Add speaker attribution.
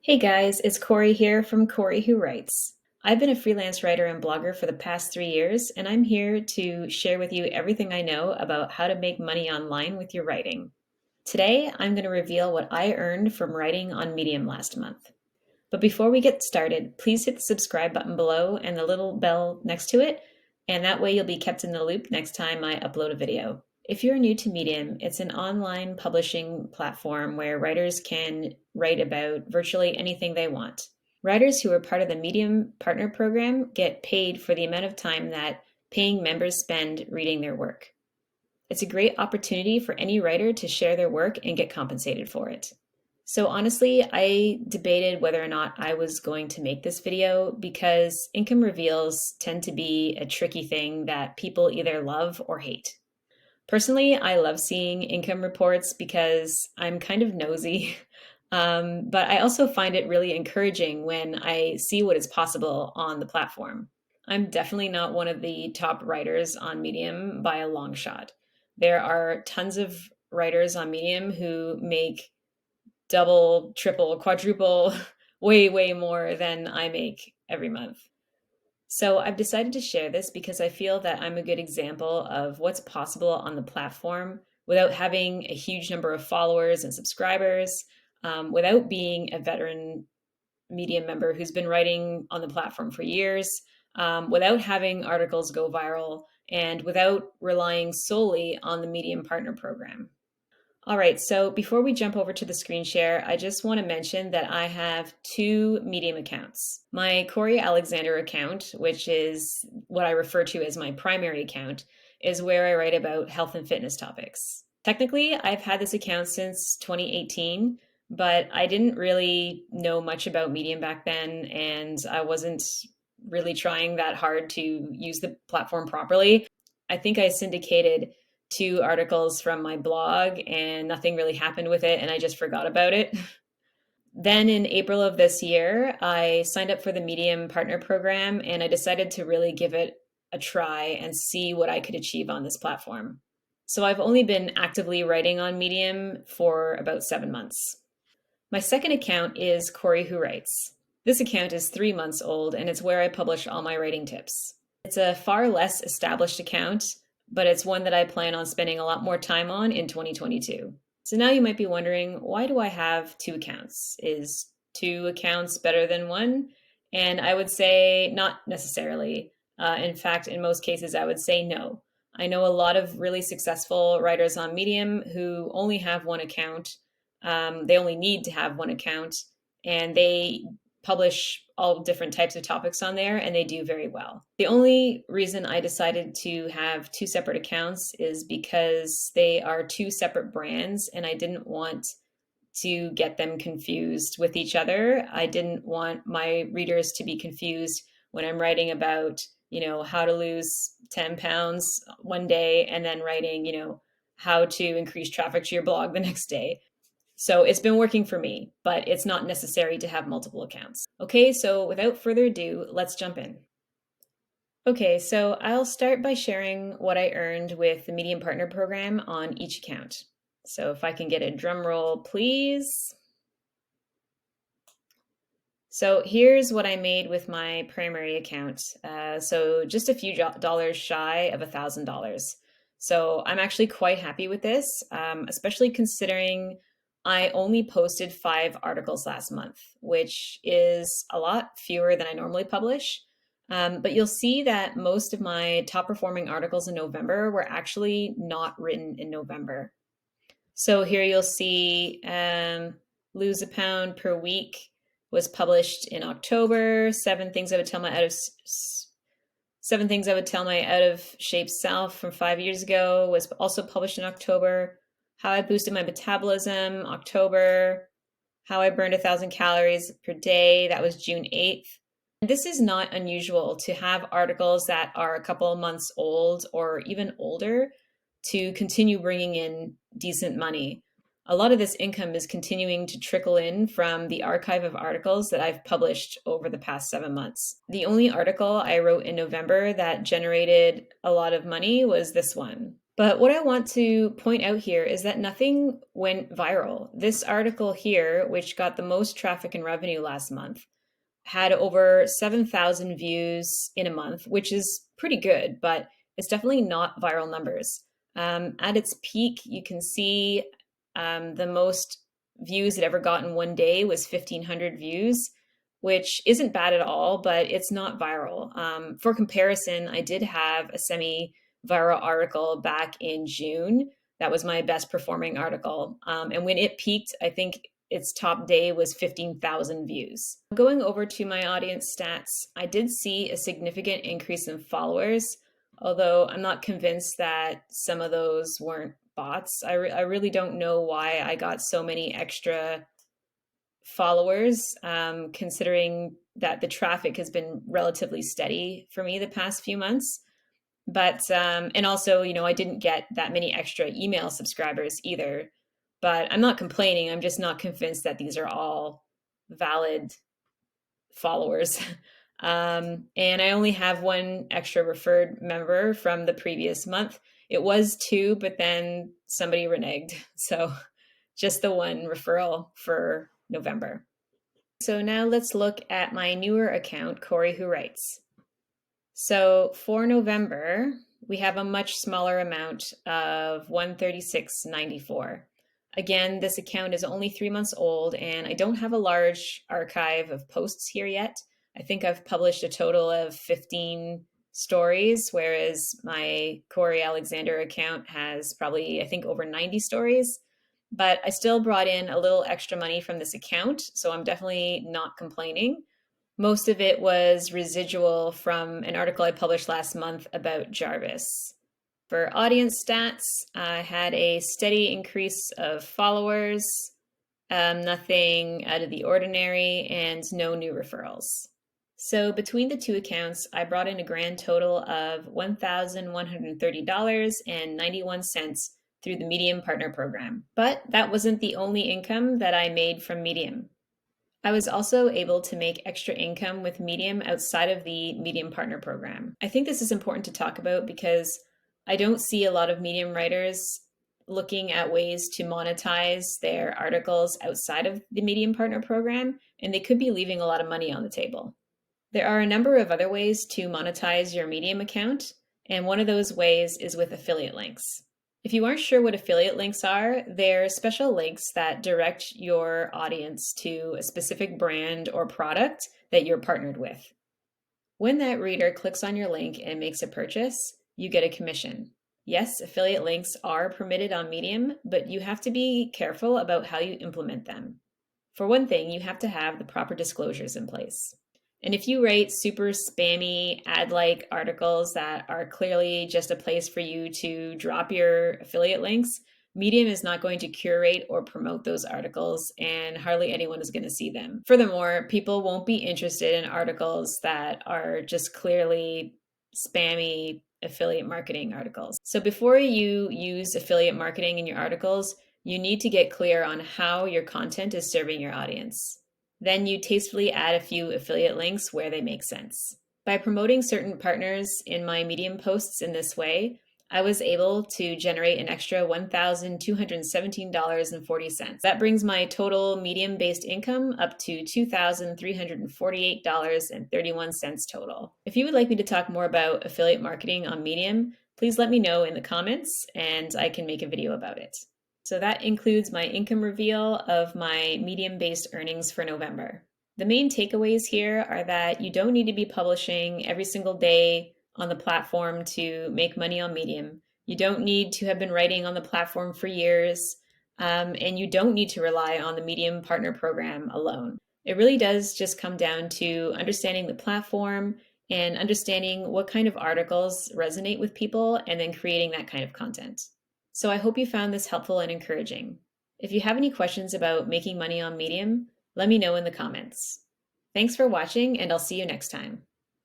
Speaker 1: Hey guys, it's Corey here from Corey Who Writes. I've been a freelance writer and blogger for the past 3 years, and I'm here to share with you everything I know about how to make money online with your writing. Today, I'm going to reveal what I earned from writing on Medium last month. But before we get started, please hit the subscribe button below and the little bell next to it, and that way you'll be kept in the loop next time I upload a video. If you're new to Medium, it's an online publishing platform where writers can write about virtually anything they want. Writers who are part of the Medium Partner Program get paid for the amount of time that paying members spend reading their work. It's a great opportunity for any writer to share their work and get compensated for it. So honestly, I debated whether or not I was going to make this video because income reveals tend to be a tricky thing that people either love or hate. Personally, I love seeing income reports because I'm kind of nosy. But I also find it really encouraging when I see what is possible on the platform. I'm definitely not one of the top writers on Medium by a long shot. There are tons of writers on Medium who make double, triple, quadruple, way more than I make every month. So I've decided to share this because I feel that I'm a good example of what's possible on the platform without having a huge number of followers and subscribers, without being a veteran Medium member who's been writing on the platform for years, without having articles go viral, and without relying solely on the Medium Partner Program. All right, so before we jump over to the screen share, I just want to mention that I have two Medium accounts. My Corey Alexander account, which is what I refer to as my primary account, is where I write about health and fitness topics. Technically, I've had this account since 2018, but I didn't really know much about Medium back then, and I wasn't really trying that hard to use the platform properly. I think I syndicated two articles from my blog and nothing really happened with it and I just forgot about it. Then in April of this year, I signed up for the Medium Partner Program and I decided to really give it a try and see what I could achieve on this platform. So I've only been actively writing on Medium for about 7 months. My second account is Corey Who Writes. This account is 3 months old and it's where I publish all my writing tips. It's a far less established account, but it's one that I plan on spending a lot more time on in 2022. So now you might be wondering, why do I have two accounts? Is two accounts better than one? And I would say not necessarily. In fact, in most cases, I would say no. I know a lot of really successful writers on Medium who only have one account. They only need to have one account, and they publish all different types of topics on there and they do very well. The only reason I decided to have two separate accounts is because they are two separate brands and I didn't want to get them confused with each other. I didn't want my readers to be confused when I'm writing about, how to lose 10 pounds one day and then writing, how to increase traffic to your blog the next day. So it's been working for me, but it's not necessary to have multiple accounts. Okay, so without further ado, let's jump in. Okay, so I'll start by sharing what I earned with the Medium Partner Program on each account. So if I can get a drum roll, please. So here's what I made with my primary account. So just a few dollars shy of $1,000. So I'm actually quite happy with this, especially considering I only posted 5 articles last month, which is a lot fewer than I normally publish. But you'll see that most of my top performing articles in November were actually not written in November. So here you'll see Lose a Pound Per Week was published in October. 7 things I would tell my out of shape self from 5 years ago was also published in October. How I boosted my metabolism, October. How I burned 1,000 calories per day, that was June 8th. This is not unusual to have articles that are a couple of months old or even older to continue bringing in decent money. A lot of this income is continuing to trickle in from the archive of articles that I've published over the past 7 months. The only article I wrote in November that generated a lot of money was this one. But what I want to point out here is that nothing went viral. This article here, which got the most traffic and revenue last month, had over 7,000 views in a month, which is pretty good, but it's definitely not viral numbers. At its peak, you can see the most views it ever got in one day was 1,500 views, which isn't bad at all, but it's not viral. For comparison, I did have a semi viral article back in June. That was my best performing article. And when it peaked, I think its top day was 15,000 views. Going over to my audience stats, I did see a significant increase in followers, although I'm not convinced that some of those weren't bots. I really don't know why I got so many extra followers, considering that the traffic has been relatively steady for me the past few months. But, and also, I didn't get that many extra email subscribers either. But I'm not complaining. I'm just not convinced that these are all valid followers. And I only have one extra referred member from the previous month. It was two, but then somebody reneged. So just the one referral for November. So now let's look at my newer account, Corey Who Writes. So for November, we have a much smaller amount of 136.94. Again, this account is only 3 months old, and I don't have a large archive of posts here yet. I think I've published a total of 15 stories, whereas my Corey Alexander account has probably, I think, over 90 stories. But I still brought in a little extra money from this account, so I'm definitely not complaining. Most of it was residual from an article I published last month about Jarvis. For audience stats, I had a steady increase of followers, nothing out of the ordinary, and no new referrals. So between the two accounts, I brought in a grand total of $1,130.91 through the Medium Partner Program. But that wasn't the only income that I made from Medium. I was also able to make extra income with Medium outside of the Medium Partner Program. I think this is important to talk about because I don't see a lot of Medium writers looking at ways to monetize their articles outside of the Medium Partner Program, and they could be leaving a lot of money on the table. There are a number of other ways to monetize your Medium account, and one of those ways is with affiliate links. If you aren't sure what affiliate links are, they're special links that direct your audience to a specific brand or product that you're partnered with. When that reader clicks on your link and makes a purchase, you get a commission. Yes, affiliate links are permitted on Medium, but you have to be careful about how you implement them. For one thing, you have to have the proper disclosures in place. And if you write super spammy ad-like articles that are clearly just a place for you to drop your affiliate links, Medium is not going to curate or promote those articles, and hardly anyone is going to see them. Furthermore, people won't be interested in articles that are just clearly spammy affiliate marketing articles. So before you use affiliate marketing in your articles, you need to get clear on how your content is serving your audience. Then you tastefully add a few affiliate links where they make sense. By promoting certain partners in my Medium posts in this way, I was able to generate an extra $1,217.40. That brings my total Medium-based income up to $2,348.31 total. If you would like me to talk more about affiliate marketing on Medium, please let me know in the comments and I can make a video about it. So that includes my income reveal of my Medium-based earnings for November. The main takeaways here are that you don't need to be publishing every single day on the platform to make money on Medium. You don't need to have been writing on the platform for years, and you don't need to rely on the Medium Partner Program alone. It really does just come down to understanding the platform and understanding what kind of articles resonate with people and then creating that kind of content. So I hope you found this helpful and encouraging. If you have any questions about making money on Medium, let me know in the comments. Thanks for watching, and I'll see you next time.